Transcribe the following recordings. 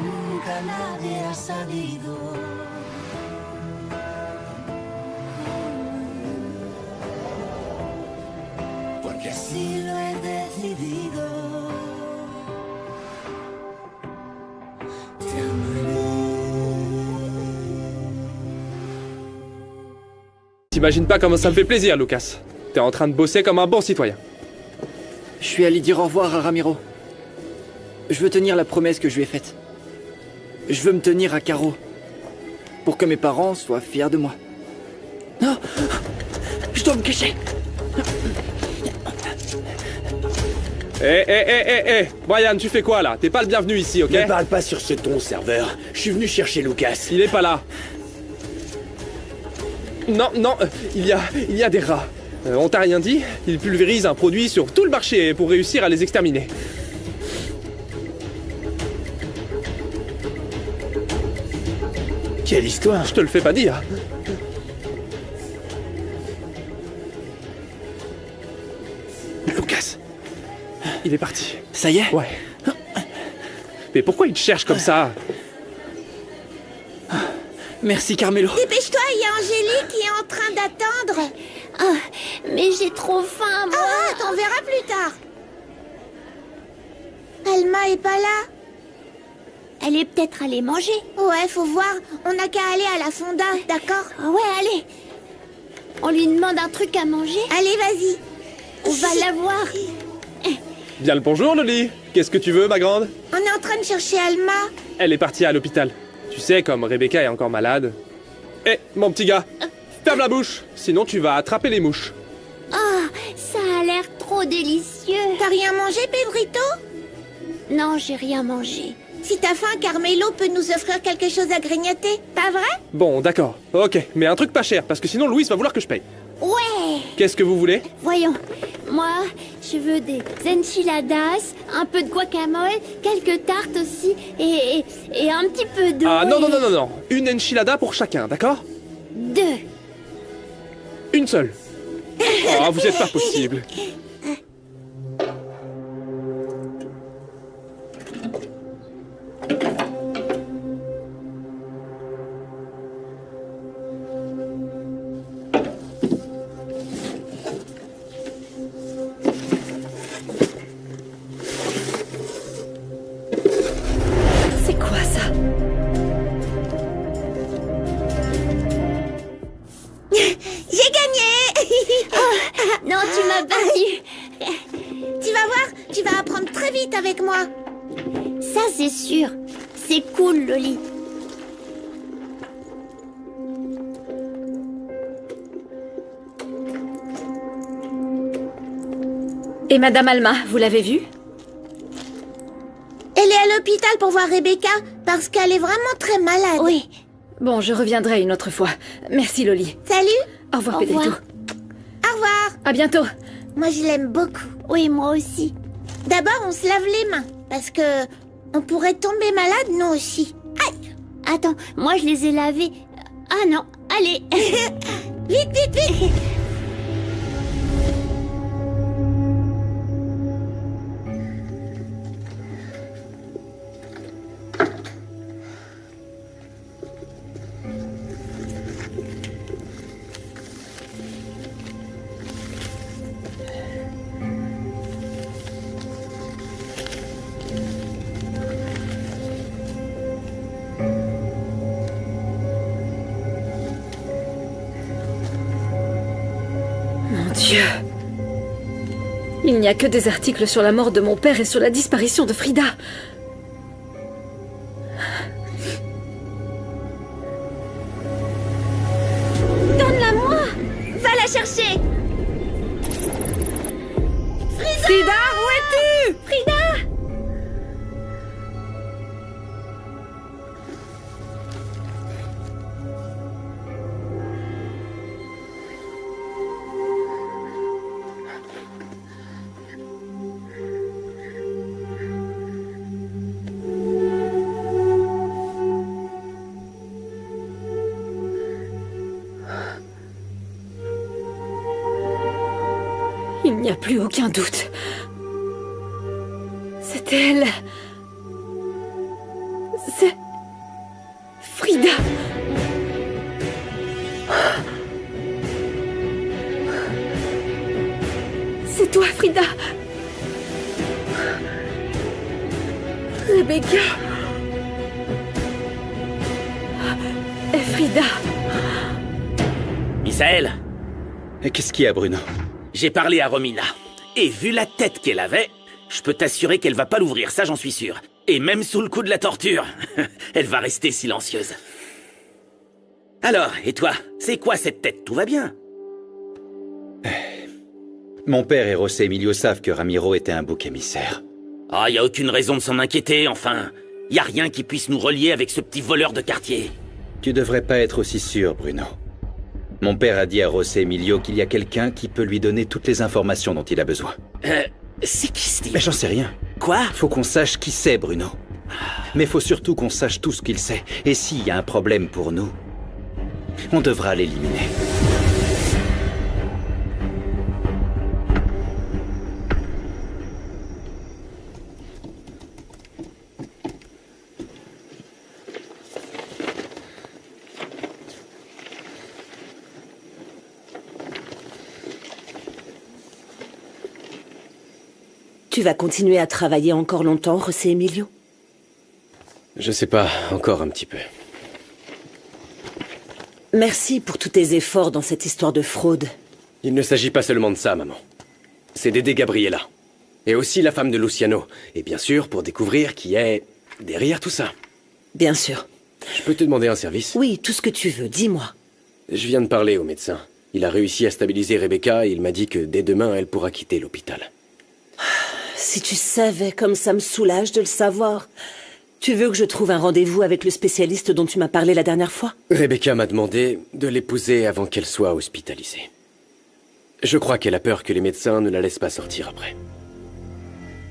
nunca nadie ha sabido. Porque así lo he decidido. Te amaré. T'imagines pas comment ça me fait plaisir, Lucas. T'es en train de bosser comme un bon citoyen. Je suis allé dire au revoir à Ramiro. Je veux tenir la promesse que je lui ai faite. Je veux me tenir à carreau. Pour que mes parents soient fiers de moi. Non! Je dois me cacher! Brian, tu fais quoi là? T'es pas le bienvenu ici, ok? Ne parle pas sur ce ton, serveur. Je suis venu chercher Lucas. Il est pas là. Non, il y a des rats. On t'a rien dit? Il pulvérise un produit sur tout le marché pour réussir à les exterminer. Quelle histoire? Je te le fais pas dire. Lucas. Il est parti. Ça y est? Ouais. Mais pourquoi il te cherche comme ça? Merci, Carmelo. Dépêche-toi, il y a Angélique qui est en train d'attendre. Mais j'ai trop faim, moi. T'en verras plus tard. Alma est pas là. Elle est peut-être allée manger. Ouais, faut voir. On n'a qu'à aller à la fonda, d'accord? Ouais, allez. On lui demande un truc à manger. Allez, vas-y. On va la voir. Bien le bonjour, Loli. Qu'est-ce que tu veux, ma grande? On est en train de chercher Alma. Elle est partie à l'hôpital. Tu sais, comme Rebecca est encore malade. Mon petit gars, ferme la bouche, sinon tu vas attraper les mouches. Oh, ça a l'air trop délicieux. T'as rien mangé, Pedrito? Non, j'ai rien mangé. Si t'as faim, Carmelo peut nous offrir quelque chose à grignoter. Pas vrai? Bon, d'accord. Ok, mais un truc pas cher, parce que sinon Louis va vouloir que je paye. Ouais. Qu'est-ce que vous voulez? Voyons. Moi, je veux des enchiladas, un peu de guacamole, quelques tartes aussi, et un petit peu d'eau. Ah non. Une enchilada pour chacun, d'accord? 2. Une seule. Oh, vous êtes pas possible. C'est quoi ça? J'ai gagné. Non, tu m'as battu. Tu vas voir, tu vas apprendre très vite avec moi. Ça, c'est sûr. C'est cool, Loli. Et Madame Alma, vous l'avez vue? Elle est à l'hôpital pour voir Rebecca parce qu'elle est vraiment très malade. Oui. Bon, je reviendrai une autre fois. Merci, Loli. Salut. Au revoir, Au Pedrito. revoir. Au revoir. À bientôt. Moi, je l'aime beaucoup. Oui, moi aussi. D'abord, on se lave les mains parce que on pourrait tomber malade, nous aussi. Aïe. Attends, moi je les ai lavés. Ah non, allez. Vite. Mon Dieu. Il n'y a que des articles sur la mort de mon père et sur la disparition de Frida. Donne-la-moi. Va la chercher. Frida, où es-tu? Frida. Il n'y a plus aucun doute. C'était elle. C'est... Frida. C'est toi, Frida. Rebecca. Frida. Misaël, Et qu'est-ce qu'il y a, Bruno? j'ai parlé à Romina. Et vu la tête qu'elle avait, je peux t'assurer qu'elle va pas l'ouvrir, ça j'en suis sûr. Et même sous le coup de la torture, elle va rester silencieuse. Alors, et toi, c'est quoi cette tête? Tout va bien? Mon père et José Emilio savent que Ramiro était un bouc émissaire. Ah, y a aucune raison de s'en inquiéter, enfin. Y a rien qui puisse nous relier avec ce petit voleur de quartier. Tu devrais pas être aussi sûr, Bruno. Mon père a dit à José Emilio qu'il y a quelqu'un qui peut lui donner toutes les informations dont il a besoin. C'est qui ce type? Mais j'en sais rien. Quoi? Faut qu'on sache qui c'est, Bruno. Mais faut surtout qu'on sache tout ce qu'il sait. Et s'il y a un problème pour nous, on devra l'éliminer. Tu vas continuer à travailler encore longtemps, José Emilio? Je sais pas, encore un petit peu. Merci pour tous tes efforts dans cette histoire de fraude. Il ne s'agit pas seulement de ça, maman. C'est d'aider Gabriela. Et aussi la femme de Luciano. Et bien sûr, pour découvrir qui est derrière tout ça. Bien sûr. Je peux te demander un service? Oui, tout ce que tu veux, dis-moi. Je viens de parler au médecin. Il a réussi à stabiliser Rebecca et il m'a dit que dès demain, elle pourra quitter l'hôpital. Si tu savais comme ça me soulage de le savoir. Tu veux que je trouve un rendez-vous avec le spécialiste dont tu m'as parlé la dernière fois? Rebecca m'a demandé de l'épouser avant qu'elle soit hospitalisée. Je crois qu'elle a peur que les médecins ne la laissent pas sortir après.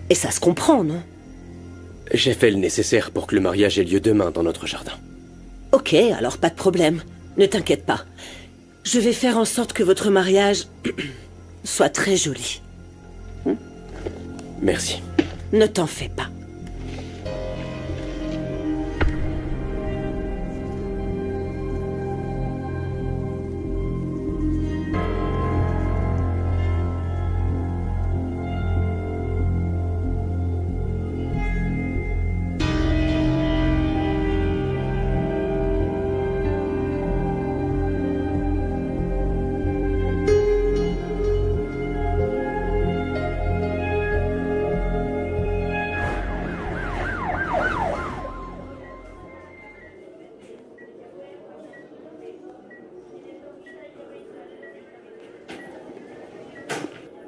Et ça se comprend, non? J'ai fait le nécessaire pour que le mariage ait lieu demain dans notre jardin. Ok, alors pas de problème. Ne t'inquiète pas. Je vais faire en sorte que votre mariage soit très joli. Merci. Ne t'en fais pas.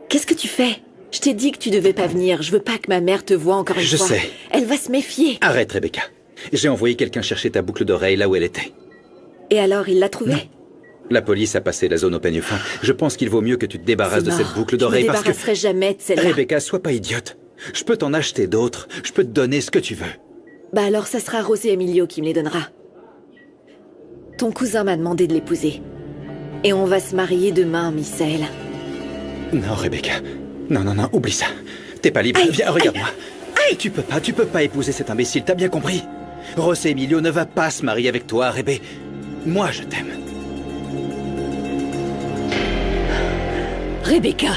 Qu'est-ce que tu fais? Je t'ai dit que tu devais pas venir. Je veux pas que ma mère te voie encore une fois. Je sais. Elle va se méfier. Arrête, Rebecca. J'ai envoyé quelqu'un chercher ta boucle d'oreille là où elle était. Et alors, il l'a trouvée? Non. La police a passé la zone au peigne fin. Je pense qu'il vaut mieux que tu te débarrasses de cette boucle d'oreille parce que... Je me débarrasserai jamais de celle-là. Rebecca, sois pas idiote. Je peux t'en acheter d'autres. Je peux te donner ce que tu veux. Bah alors, ça sera José Emilio qui me les donnera. Ton cousin m'a demandé de l'épouser. Et on va se marier demain, Misaël. Non, Rebecca. Non, non, non, oublie ça. T'es pas libre. Viens, regarde-moi. Tu peux pas épouser cet imbécile, t'as bien compris? José Emilio ne va pas se marier avec toi, Rebé. Moi, je t'aime. Rebecca!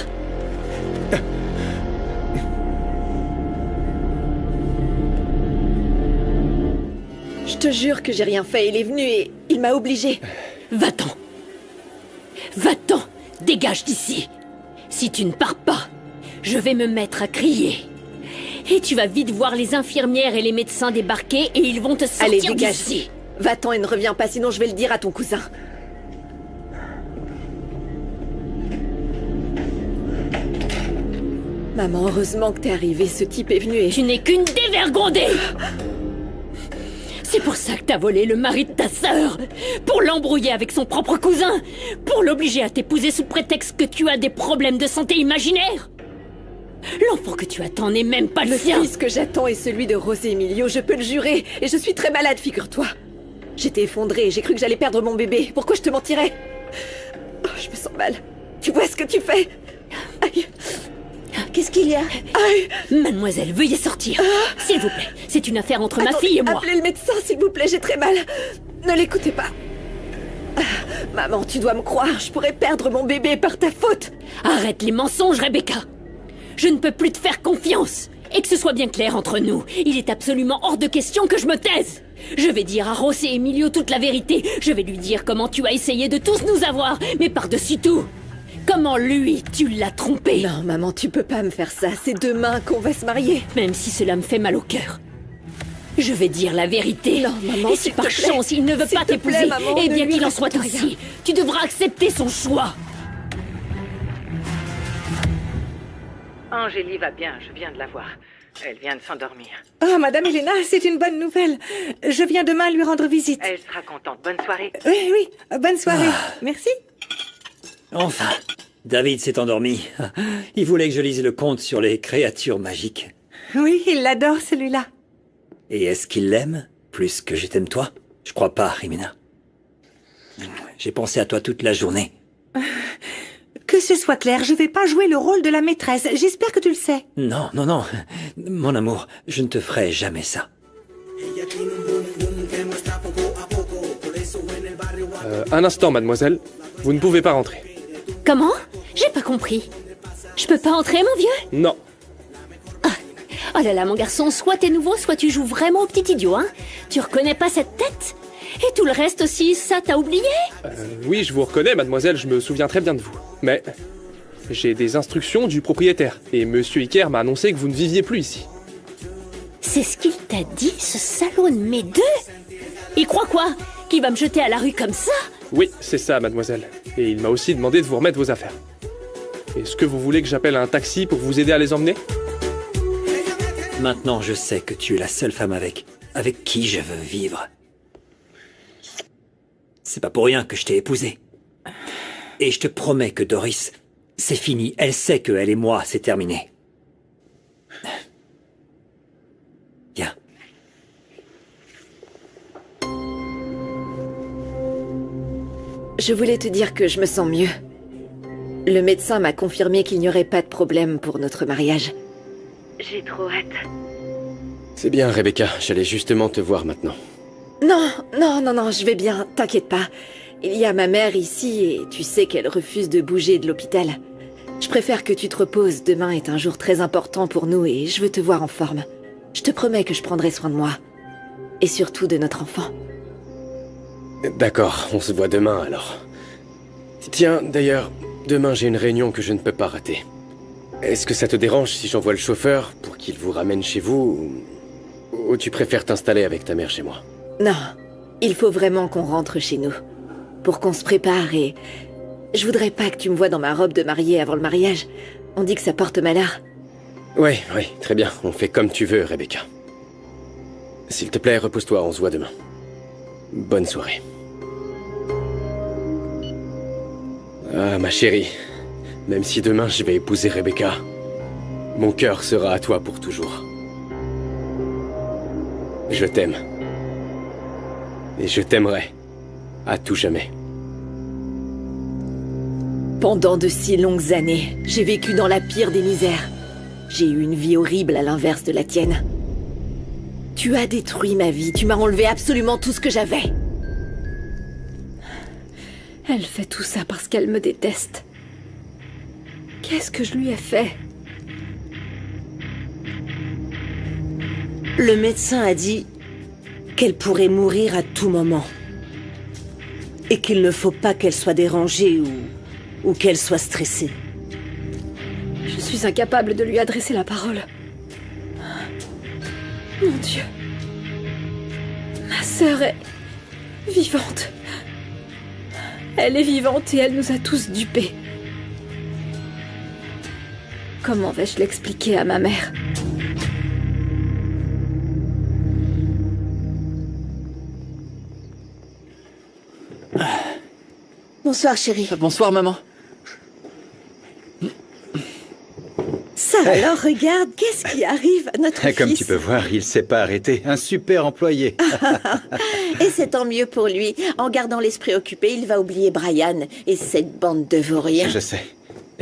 Je te jure que j'ai rien fait. Il est venu et il m'a obligé. Va-t'en. Va-t'en. Dégage d'ici. Si tu ne pars pas, je vais me mettre à crier. Et tu vas vite voir les infirmières et les médecins débarquer et ils vont te sortir Allez, dégage. d'ici. Va-t'en et ne reviens pas, sinon je vais le dire à ton cousin. Maman, heureusement que t'es arrivée. Ce type est venu et... Tu n'es qu'une dévergondée. C'est pour ça que t'as volé le mari de ta sœur. Pour l'embrouiller avec son propre cousin. Pour l'obliger à t'épouser sous prétexte que tu as des problèmes de santé imaginaires. L'enfant que tu attends n'est même pas le sien. Le fils que j'attends est celui de José Emilio, je peux le jurer. Et je suis très malade, figure-toi. J'étais effondrée, j'ai cru que j'allais perdre mon bébé. Pourquoi je te mentirais? Oh, je me sens mal. Tu vois ce que tu fais? Aïe. Qu'est-ce qu'il y a? Mademoiselle, veuillez sortir. S'il vous plaît, c'est une affaire entre ma fille et moi. Appelez le médecin, s'il vous plaît, j'ai très mal. Ne l'écoutez pas. Maman, tu dois me croire, je pourrais perdre mon bébé par ta faute. Arrête les mensonges, Rebecca. Je ne peux plus te faire confiance. Et que ce soit bien clair entre nous, il est absolument hors de question que je me taise. Je vais dire à Ross et Emilio toute la vérité. Je vais lui dire comment tu as essayé de tous nous avoir, mais par-dessus tout, comment lui, tu l'as trompé. Non, maman, tu peux pas me faire ça. C'est demain qu'on va se marier. Même si cela me fait mal au cœur. Je vais dire la vérité. Non, maman, et si par chance il ne veut pas t'épouser, eh bien qu'il en soit ainsi. Tu devras accepter son choix. Angélie va bien, je viens de la voir. Elle vient de s'endormir. Oh, Madame Helena, c'est une bonne nouvelle. Je viens demain lui rendre visite. Elle sera contente. Bonne soirée. Oui, bonne soirée. Merci. Enfin, David s'est endormi. Il voulait que je lise le conte sur les créatures magiques. Oui, il l'adore, celui-là. Et est-ce qu'il l'aime plus que je t'aime toi? Je crois pas, Rimina. J'ai pensé à toi toute la journée. Que ce soit clair, je vais pas jouer le rôle de la maîtresse. J'espère que tu le sais. Non. Mon amour, je ne te ferai jamais ça. Un instant, mademoiselle. Vous ne pouvez pas rentrer. Comment? J'ai pas compris. Je peux pas entrer, mon vieux? Non. Oh là là, mon garçon, soit t'es nouveau, soit tu joues vraiment au petit idiot, hein? Tu reconnais pas cette tête? Et tout le reste aussi, ça t'as oublié? Oui, je vous reconnais, mademoiselle, je me souviens très bien de vous. Mais j'ai des instructions du propriétaire, et monsieur Iker m'a annoncé que vous ne viviez plus ici. C'est ce qu'il t'a dit, ce salaud de mes deux? Il croit quoi? Qu'il va me jeter à la rue comme ça? Oui, c'est ça, mademoiselle. Et il m'a aussi demandé de vous remettre vos affaires. Est-ce que vous voulez que j'appelle un taxi pour vous aider à les emmener? Maintenant, je sais que tu es la seule femme avec qui je veux vivre. C'est pas pour rien que je t'ai épousé. Et je te promets que Doris, c'est fini. Elle sait que elle et moi, c'est terminé. Viens. Je voulais te dire que je me sens mieux. Le médecin m'a confirmé qu'il n'y aurait pas de problème pour notre mariage. J'ai trop hâte. C'est bien, Rebecca. J'allais justement te voir maintenant. Non, je vais bien, t'inquiète pas. Il y a ma mère ici et tu sais qu'elle refuse de bouger de l'hôpital. Je préfère que tu te reposes. Demain est un jour très important pour nous et je veux te voir en forme. Je te promets que je prendrai soin de moi. Et surtout de notre enfant. D'accord, on se voit demain alors. Tiens, d'ailleurs, demain j'ai une réunion que je ne peux pas rater. Est-ce que ça te dérange si j'envoie le chauffeur pour qu'il vous ramène chez vous ou tu préfères t'installer avec ta mère chez moi? Non, il faut vraiment qu'on rentre chez nous. Pour qu'on se prépare et... Je voudrais pas que tu me vois dans ma robe de mariée avant le mariage. On dit que ça porte malheur. Oui, très bien. On fait comme tu veux, Rebecca. S'il te plaît, repose-toi, on se voit demain. Bonne soirée. Ah, ma chérie. Même si demain je vais épouser Rebecca, mon cœur sera à toi pour toujours. Je t'aime. Et je t'aimerai. À tout jamais. Pendant de si longues années, j'ai vécu dans la pire des misères. J'ai eu une vie horrible à l'inverse de la tienne. Tu as détruit ma vie, tu m'as enlevé absolument tout ce que j'avais. Elle fait tout ça parce qu'elle me déteste. Qu'est-ce que je lui ai fait? Le médecin a dit qu'elle pourrait mourir à tout moment. Et qu'il ne faut pas qu'elle soit dérangée ou qu'elle soit stressée. Je suis incapable de lui adresser la parole. Mon Dieu. Ma sœur est vivante. Elle est vivante et elle nous a tous dupés. Comment vais-je l'expliquer à ma mère? Bonsoir, chérie. Bonsoir, maman. Ça alors, regarde, qu'est-ce qui arrive à notre fils? Comme tu peux voir, il s'est pas arrêté. Un super employé. Et c'est tant mieux pour lui. En gardant l'esprit occupé, il va oublier Brian et cette bande de vauriens. Je sais.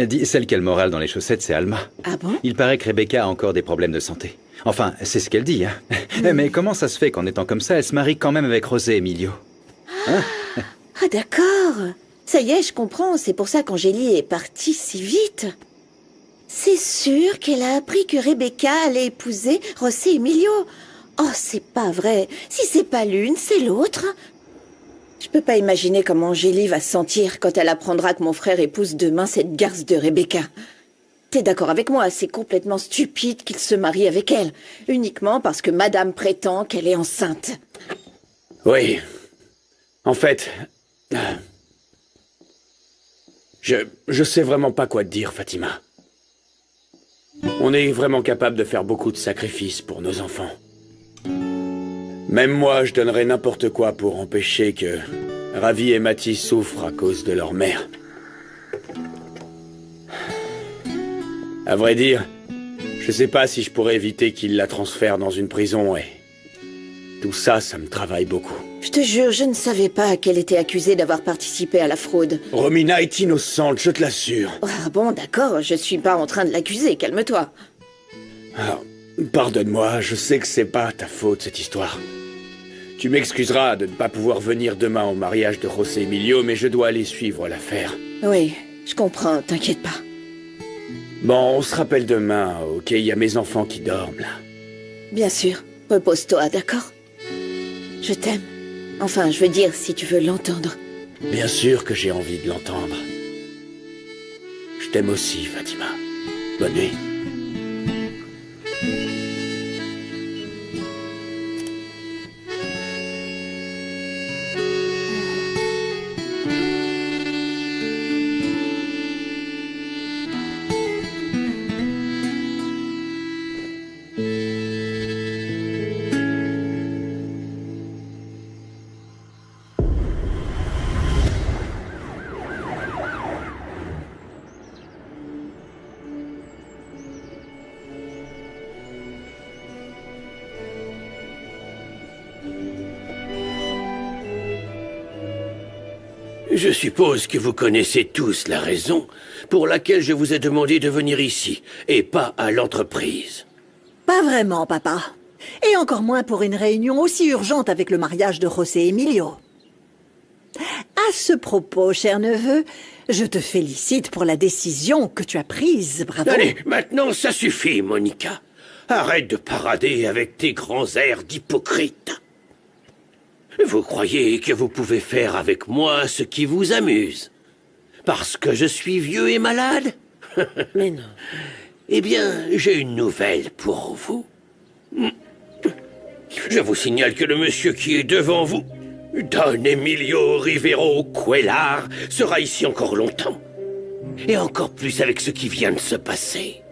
Dis, celle qui a le moral dans les chaussettes, c'est Alma. Ah bon? Il paraît que Rebecca a encore des problèmes de santé. Enfin, c'est ce qu'elle dit, hein. Mais comment ça se fait qu'en étant comme ça, elle se marie quand même avec José Emilio? Hein? Ah d'accord. Ça y est, je comprends. C'est pour ça qu'Angélie est partie si vite. C'est sûr qu'elle a appris que Rebecca allait épouser José Emilio. Oh, c'est pas vrai. Si c'est pas l'une, c'est l'autre. Je peux pas imaginer comment Angélie va se sentir quand elle apprendra que mon frère épouse demain cette garce de Rebecca. T'es d'accord avec moi, c'est complètement stupide qu'il se marie avec elle, uniquement parce que madame prétend qu'elle est enceinte. Oui. En fait... Je sais vraiment pas quoi te dire, Fatima. On est vraiment capable de faire beaucoup de sacrifices pour nos enfants. Même moi, je donnerais n'importe quoi pour empêcher que Ravi et Matty souffrent à cause de leur mère. À vrai dire, je sais pas si je pourrais éviter qu'ils la transfèrent dans une prison et... Tout ça, ça me travaille beaucoup. Je te jure, je ne savais pas qu'elle était accusée d'avoir participé à la fraude. Romina est innocente, je te l'assure. Ah bon, d'accord, je suis pas en train de l'accuser, calme-toi. Alors, pardonne-moi, je sais que c'est pas ta faute, cette histoire. Tu m'excuseras de ne pas pouvoir venir demain au mariage de José Emilio, mais je dois aller suivre l'affaire. Oui, je comprends, t'inquiète pas. Bon, on se rappelle demain, ok? Il y a mes enfants qui dorment, là. Bien sûr, repose-toi, d'accord? Je t'aime. Enfin, je veux dire, si tu veux l'entendre. Bien sûr que j'ai envie de l'entendre. Je t'aime aussi, Fatima. Bonne nuit. Je suppose que vous connaissez tous la raison pour laquelle je vous ai demandé de venir ici, et pas à l'entreprise. Pas vraiment, papa. Et encore moins pour une réunion aussi urgente avec le mariage de José Emilio. À ce propos, cher neveu, je te félicite pour la décision que tu as prise, bravo. Allez, maintenant ça suffit, Monica. Arrête de parader avec tes grands airs d'hypocrite. Vous croyez que vous pouvez faire avec moi ce qui vous amuse? Parce que je suis vieux et malade? Mais non. Eh bien, j'ai une nouvelle pour vous. Je vous signale que le monsieur qui est devant vous, Don Emilio Rivero Cuellar, sera ici encore longtemps. Et encore plus avec ce qui vient de se passer.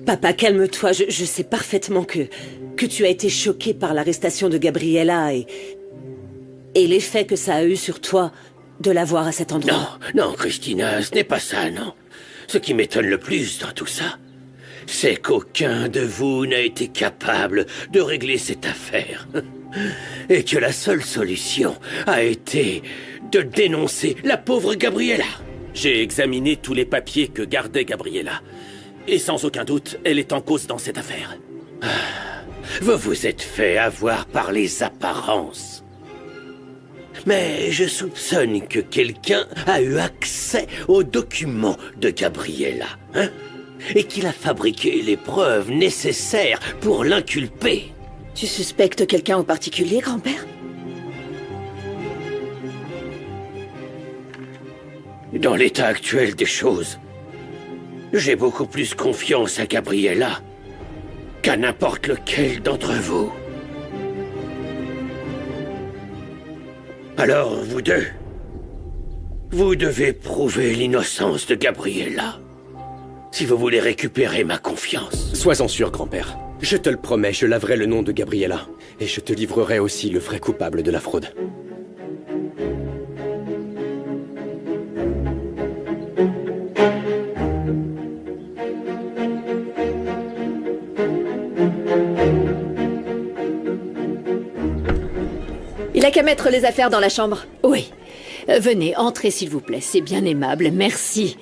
Papa, calme-toi. Je sais parfaitement que tu as été choqué par l'arrestation de Gabriella et l'effet que ça a eu sur toi de la voir à cet endroit. Non, Christina, ce n'est pas ça, non. Ce qui m'étonne le plus dans tout ça, c'est qu'aucun de vous n'a été capable de régler cette affaire. Et que la seule solution a été de dénoncer la pauvre Gabriella. J'ai examiné tous les papiers que gardait Gabriella. Et sans aucun doute, elle est en cause dans cette affaire. Vous vous êtes fait avoir par les apparences. Mais je soupçonne que quelqu'un a eu accès aux documents de Gabriella, hein? Et qu'il a fabriqué les preuves nécessaires pour l'inculper. Tu suspectes quelqu'un en particulier, grand-père? Dans l'état actuel des choses, j'ai beaucoup plus confiance à Gabriella qu'à n'importe lequel d'entre vous. Alors, vous deux, vous devez prouver l'innocence de Gabriella, si vous voulez récupérer ma confiance. Sois-en sûr, grand-père. Je te le promets, je laverai le nom de Gabriella. Et je te livrerai aussi le vrai coupable de la fraude. Il a qu'à mettre les affaires dans la chambre. Oui. Venez, entrez s'il vous plaît, c'est bien aimable, merci.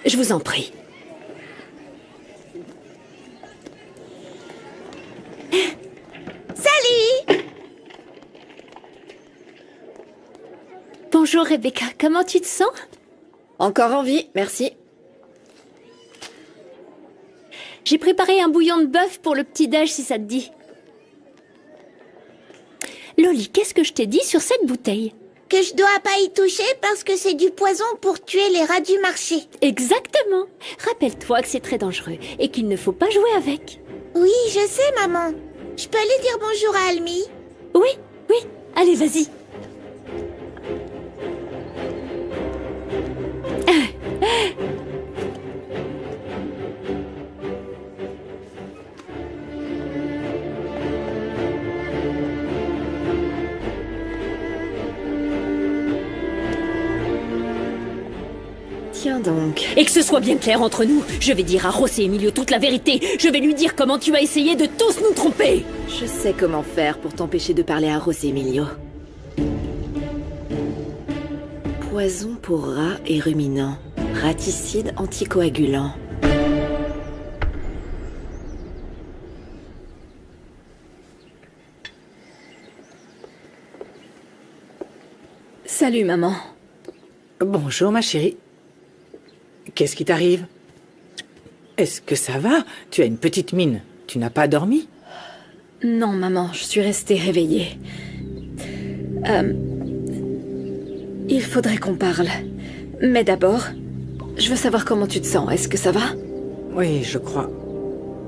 Je vous en prie. Salut! Bonjour Rebecca, comment tu te sens? Encore en vie, merci. J'ai préparé un bouillon de bœuf pour le petit-déj si ça te dit. Loli, qu'est-ce que je t'ai dit sur cette bouteille? Que je dois pas y toucher parce que c'est du poison pour tuer les rats du marché. Exactement. Rappelle-toi que c'est très dangereux et qu'il ne faut pas jouer avec. Oui, je sais, maman. Je peux aller dire bonjour à Almi? Oui, oui. Allez, vas-y. Tiens donc. Et que ce soit bien clair entre nous, je vais dire à José Emilio toute la vérité. Je vais lui dire comment tu as essayé de tous nous tromper. Je sais comment faire pour t'empêcher de parler à José Emilio. Poison pour rats et ruminants. Raticide anticoagulant. Salut, maman. Bonjour, ma chérie. Qu'est-ce qui t'arrive? Est-ce que ça va? Tu as une petite mine. Tu n'as pas dormi? Non, maman, je suis restée réveillée. Il faudrait qu'on parle. Mais d'abord, je veux savoir comment tu te sens. Est-ce que ça va? Oui, je crois.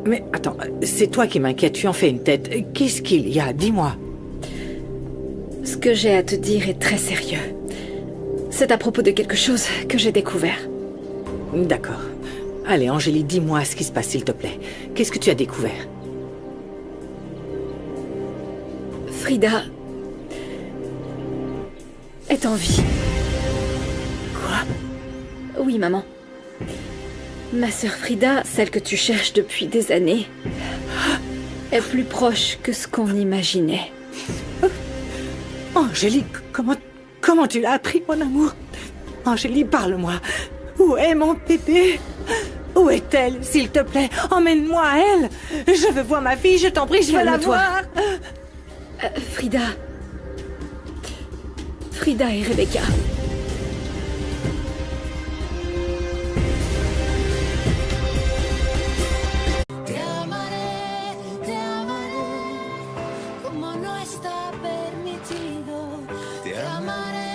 Mais attends, c'est toi qui m'inquiète. Tu en fais une tête. Qu'est-ce qu'il y a? Dis-moi. Ce que j'ai à te dire est très sérieux. C'est à propos de quelque chose que j'ai découvert. D'accord. Allez, Angélie, dis-moi ce qui se passe, s'il te plaît. Qu'est-ce que tu as découvert? Frida est en vie. Quoi? Oui, maman. Ma sœur Frida, celle que tu cherches depuis des années, est plus proche que ce qu'on imaginait. Angélie, comment tu l'as appris, mon amour? Angélie, parle-moi. Où est mon bébé? Où est-elle, s'il te plaît? Emmène-moi à elle. Je veux voir ma fille, je t'en prie, je veux la voir. Frida et Rebecca. Te amaré, como no está permitido. Te amaré,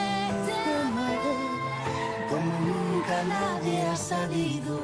como nunca nadie ha sabido.